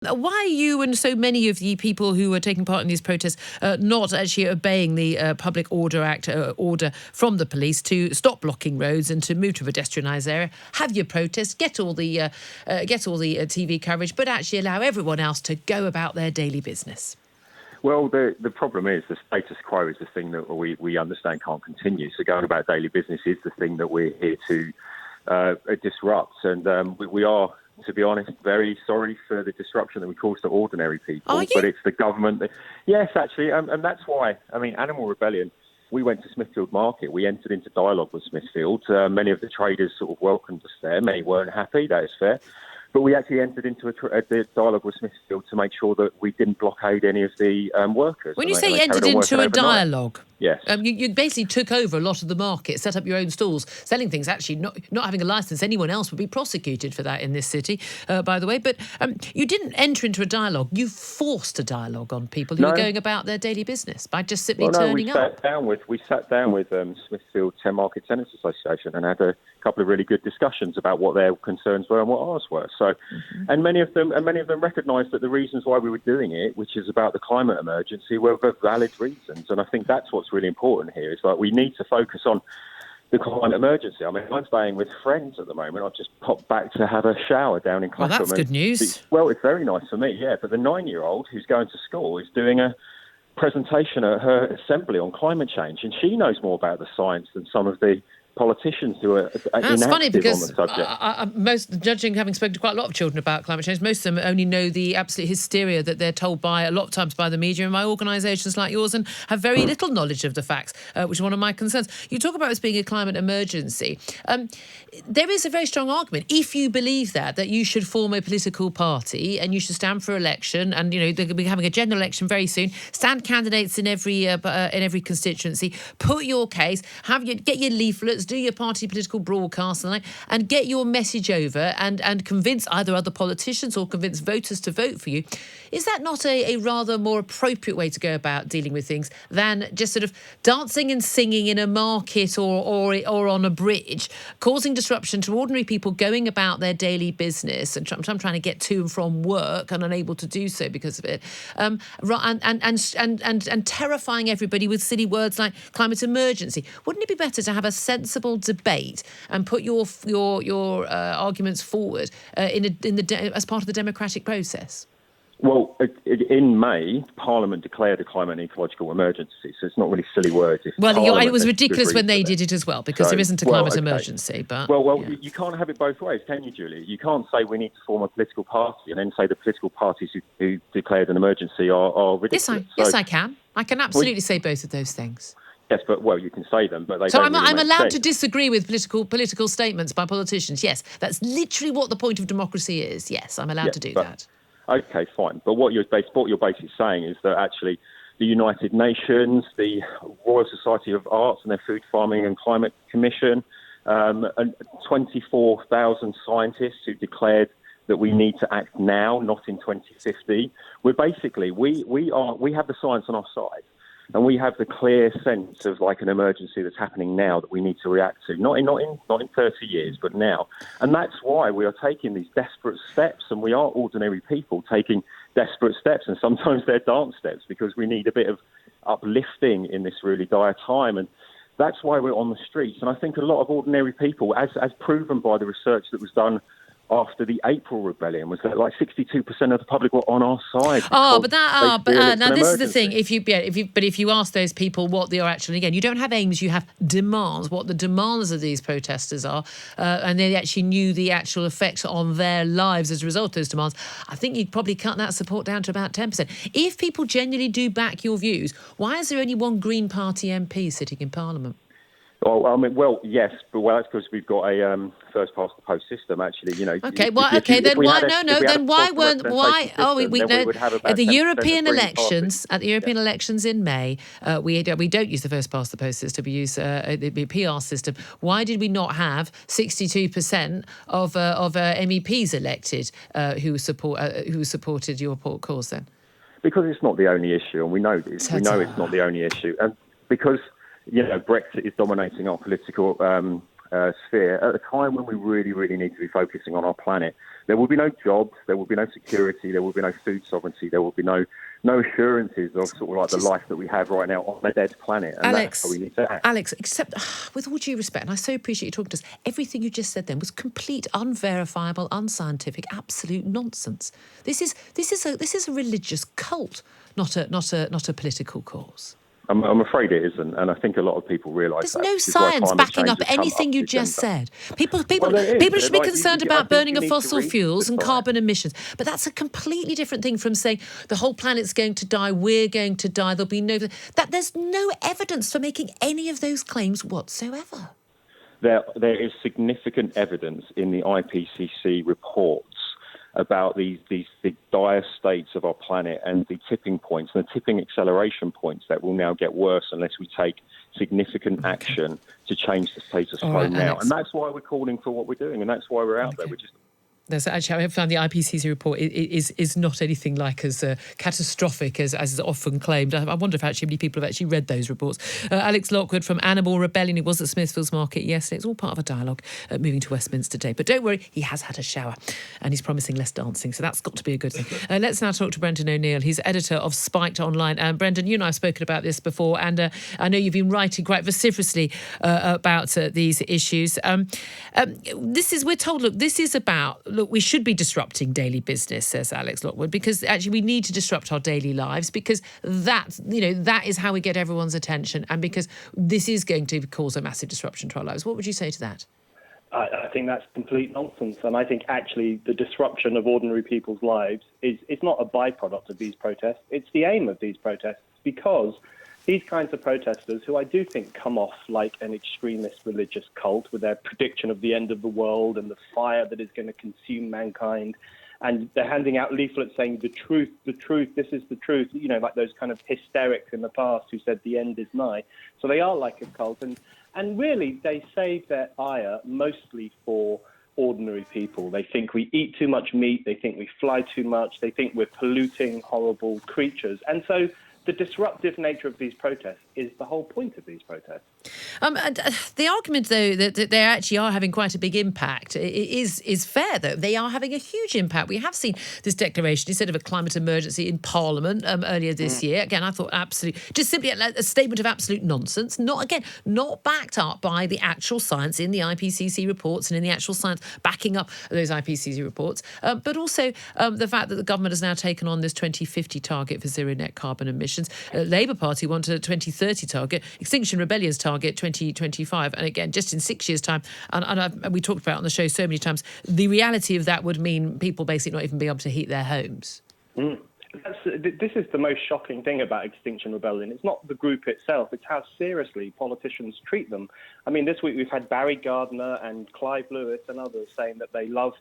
Why are you and so many of the people who are taking part in these protests not actually obeying the Public Order Act order from the police to stop blocking roads and to move to a pedestrianised area? Have your protest, get all the TV coverage, but actually allow everyone else to go about their daily business. Well, the problem is the status quo is the thing that we understand can't continue. So going about daily business is the thing that we're here to disrupt. And we are, to be honest, very sorry for the disruption that we cause to ordinary people. Are you? But it's the government that... Yes, actually, and that's why, Animal Rebellion, we went to Smithfield Market. We entered into dialogue with Smithfield. Many of the traders sort of welcomed us there. Many weren't happy, that is fair. But we actually entered into a dialogue with Smithfield to make sure that we didn't blockade any of the workers. When you say entered into a dialogue, yes, you basically took over a lot of the market, set up your own stalls, selling things. Actually, not having a licence, anyone else would be prosecuted for that in this city, by the way. But you didn't enter into a dialogue. You forced a dialogue on people who were going about their daily business by just simply turning up. We sat down with Smithfield 10 Market Tenants Association and had a couple of really good discussions about what their concerns were and what ours were. So, and many of them recognised that the reasons why we were doing it, which is about the climate emergency, were for valid reasons. And I think that's what's really important here. Is like we need to focus on the climate emergency. I'm staying with friends at the moment. I've just popped back to have a shower down in Clapham. Well, that's good news. It's very nice for me, yeah. But the 9-year-old who's going to school is doing a presentation at her assembly on climate change, and she knows more about the science than some of the politicians who are That's funny because on the subject. Judging, having spoken to quite a lot of children about climate change, most of them only know the absolute hysteria that they're told by a lot of times by the media and by organisations like yours, and have very little knowledge of the facts, which is one of my concerns. You talk about this being a climate emergency. There is a very strong argument, if you believe that you should form a political party and you should stand for election, and they're going to be having a general election very soon. Stand candidates in every constituency. Put your case. Get your leaflets. Do your party political broadcast and get your message over and convince either other politicians or convince voters to vote for you. Is that not a rather more appropriate way to go about dealing with things than just sort of dancing and singing in a market or on a bridge, causing disruption to ordinary people going about their daily business and trying to get to and from work and unable to do so because of it, and terrifying everybody with silly words like climate emergency? Wouldn't it be better to have a sensible debate and put your arguments forward as part of the democratic process? Well, in May, Parliament declared a climate and ecological emergency, so it's not really silly words. It was ridiculous when they did it as well, because there isn't a climate emergency. But you can't have it both ways, can you, Julie? You can't say we need to form a political party and then say the political parties who declared an emergency are ridiculous. Yes, I can. I can absolutely say both of those things. Yes, but you can say them, but they so don't. So I'm allowed to disagree with political statements by politicians. Yes, that's literally what the point of democracy is. Yes, I'm allowed to do that. Okay, fine. But what you're basically saying is that actually the United Nations, the Royal Society of Arts and their Food, Farming and Climate Commission, and 24,000 scientists who declared that we need to act now, not in 2050. We're basically we have the science on our side. And we have the clear sense of like an emergency that's happening now that we need to react to, not in 30 years, but now. And that's why we are taking these desperate steps, and we are ordinary people taking desperate steps, and sometimes they're dance steps because we need a bit of uplifting in this really dire time. And that's why we're on the streets. And I think a lot of ordinary people, as proven by the research that was done after the April Rebellion, was that like 62% of the public were on our side. Now this is the thing. If you ask those people what they are actually, again, you don't have aims, you have demands. What the demands of these protesters are, and they actually knew the actual effects on their lives as a result of those demands, I think you'd probably cut that support down to about 10%. If people genuinely do back your views, why is there only one Green Party MP sitting in Parliament? Yes, but that's because we've got a first past the post system. Actually, Okay, then why? Then why weren't? Why? At the European elections, in May, we don't use the first past the post system. We use the PR system. Why did we not have 62% of MEPs elected who supported your cause then? Because it's not the only issue, and we know this. We know it's not the only issue, and because Brexit is dominating our political sphere at a time when we really, really need to be focusing on our planet. There will be no jobs, there will be no security, there will be no food sovereignty, there will be no assurances of sort of like the life that we have right now on a dead planet. And that's how we need to act. Alex, except with all due respect, and I so appreciate you talking to us, everything you just said then was complete, unverifiable, unscientific, absolute nonsense. This is a religious cult, not a political cause. I'm afraid it isn't, and I think a lot of people realise there's no science backing up anything you just said. People should be concerned about burning of fossil fuels and carbon emissions, but that's a completely different thing from saying the whole planet's going to die, we're going to die, there'll be that. There's no evidence for making any of those claims whatsoever. There is significant evidence in the IPCC reports about the dire states of our planet and the tipping points and the tipping acceleration points that will now get worse unless we take significant action to change the status quo now. Alex. And that's why we're calling for what we're doing, and that's why we're out there. We're just There's actually, I found the IPCC report is not anything like as catastrophic as is often claimed. I wonder if actually many people have actually read those reports. Alex Lockwood from Animal Rebellion, he was at Smithfield's Market yesterday. It's all part of a dialogue moving to Westminster today. But don't worry, he has had a shower and he's promising less dancing, so that's got to be a good thing. Let's now talk to Brendan O'Neill. He's editor of Spiked Online. Brendan, you and I have spoken about this before, and I know you've been writing quite vociferously about these issues. We're told, look, this is about, look, we should be disrupting daily business, says Alex Lockwood, because actually we need to disrupt our daily lives, because that is how we get everyone's attention, and because this is going to cause a massive disruption to our lives. What would you say to that? I think that's complete nonsense, and I think actually the disruption of ordinary people's lives is not a byproduct of these protests. It's the aim of these protests, because these kinds of protesters, who I do think come off like an extremist religious cult with their prediction of the end of the world and the fire that is going to consume mankind, and they're handing out leaflets saying the truth, this is the truth, like those kind of hysterics in the past who said the end is nigh. So they are like a cult, and really they save their ire mostly for ordinary people. They think we eat too much meat, they think we fly too much, they think we're polluting horrible creatures. And so the disruptive nature of these protests is the whole point of these protests. The argument, though, that they actually are having quite a big impact is fair, though. They are having a huge impact. We have seen this declaration, instead of a climate emergency, in Parliament earlier this year. Again, I thought just simply a statement of absolute nonsense, not backed up by the actual science in the IPCC reports and in the actual science backing up those IPCC reports, but also the fact that the government has now taken on this 2050 target for zero net carbon emissions. Labour Party want a 2030 target, Extinction Rebellion's target 2025, and again, just in 6 years' time, and we talked about it on the show so many times, the reality of that would mean people basically not even being able to heat their homes. This is the most shocking thing about Extinction Rebellion. It's not the group itself, it's how seriously politicians treat them. I mean, this week we've had Barry Gardiner and Clive Lewis and others saying that they love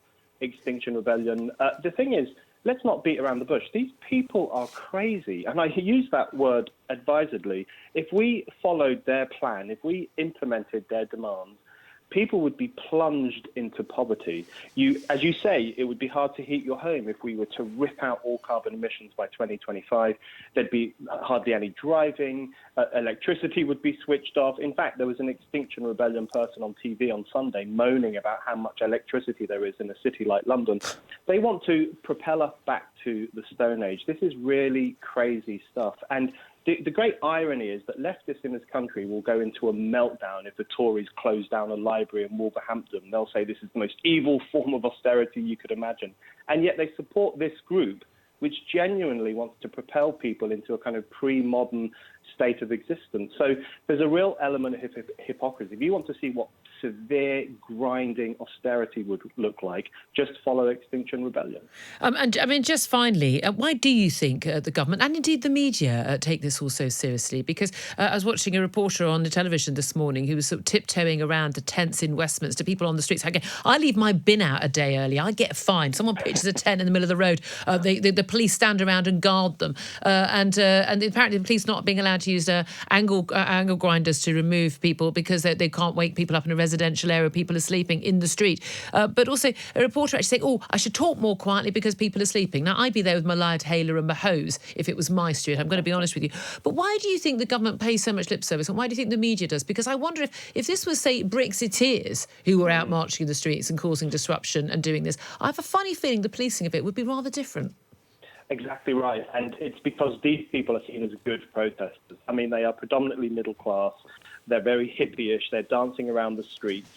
Extinction Rebellion. The thing is, let's not beat around the bush. These people are crazy, and I use that word advisedly. If we followed their plan, if we implemented their demands, people would be plunged into poverty. As you say, it would be hard to heat your home if we were to rip out all carbon emissions by 2025. There'd be hardly any driving. Electricity would be switched off. In fact, there was an Extinction Rebellion person on TV on Sunday moaning about how much electricity there is in a city like London. They want to propel us back to the Stone Age. This is really crazy stuff. And the great irony is that leftists in this country will go into a meltdown if the Tories close down a library in Wolverhampton. They'll say this is the most evil form of austerity you could imagine. And yet they support this group, which genuinely wants to propel people into a kind of pre-modern state of existence. So there's a real element of hypocrisy. If you want to see what severe, grinding austerity would look like, just follow Extinction Rebellion. And I mean, just finally, why do you think the government and indeed the media take this all so seriously? Because I was watching a reporter on the television this morning who was sort of tiptoeing around the tents in Westminster, people on the streets. Again, I leave my bin out a day early, I get fined. Someone pitches a tent in the middle of the road, the police stand around and guard them. And apparently the police not being allowed to use angle grinders to remove people because they can't wake people up in a residential area, people are sleeping in the street. But also a reporter actually saying, I should talk more quietly because people are sleeping. Now, I'd be there with my lighthailer and my hose if it was my street. I'm going to be honest with you. But why do you think the government pays so much lip service, and why do you think the media does? Because I wonder if this was, say, Brexiteers who were out marching in the streets and causing disruption and doing this, I have a funny feeling the policing of it would be rather different. Exactly right. And it's because these people are seen as good protesters. I mean, they are predominantly middle class. They're very hippie-ish. They're dancing around the streets,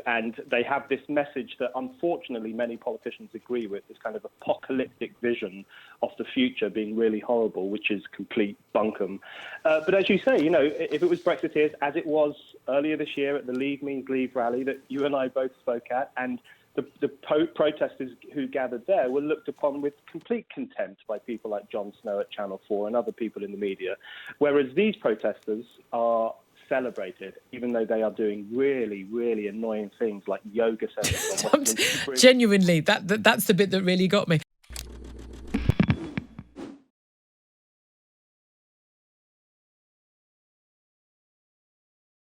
and they have this message that unfortunately many politicians agree with, this kind of apocalyptic vision of the future being really horrible, which is complete bunkum. But as you say, if it was Brexiteers, as it was earlier this year at the Leave Means Leave rally that you and I both spoke at, and the protesters who gathered there were looked upon with complete contempt by people like Jon Snow at Channel 4 and other people in the media, whereas these protesters are celebrated, even though they are doing really, really annoying things like yoga sessions on Westminster Bridge. Genuinely, that's the bit that really got me.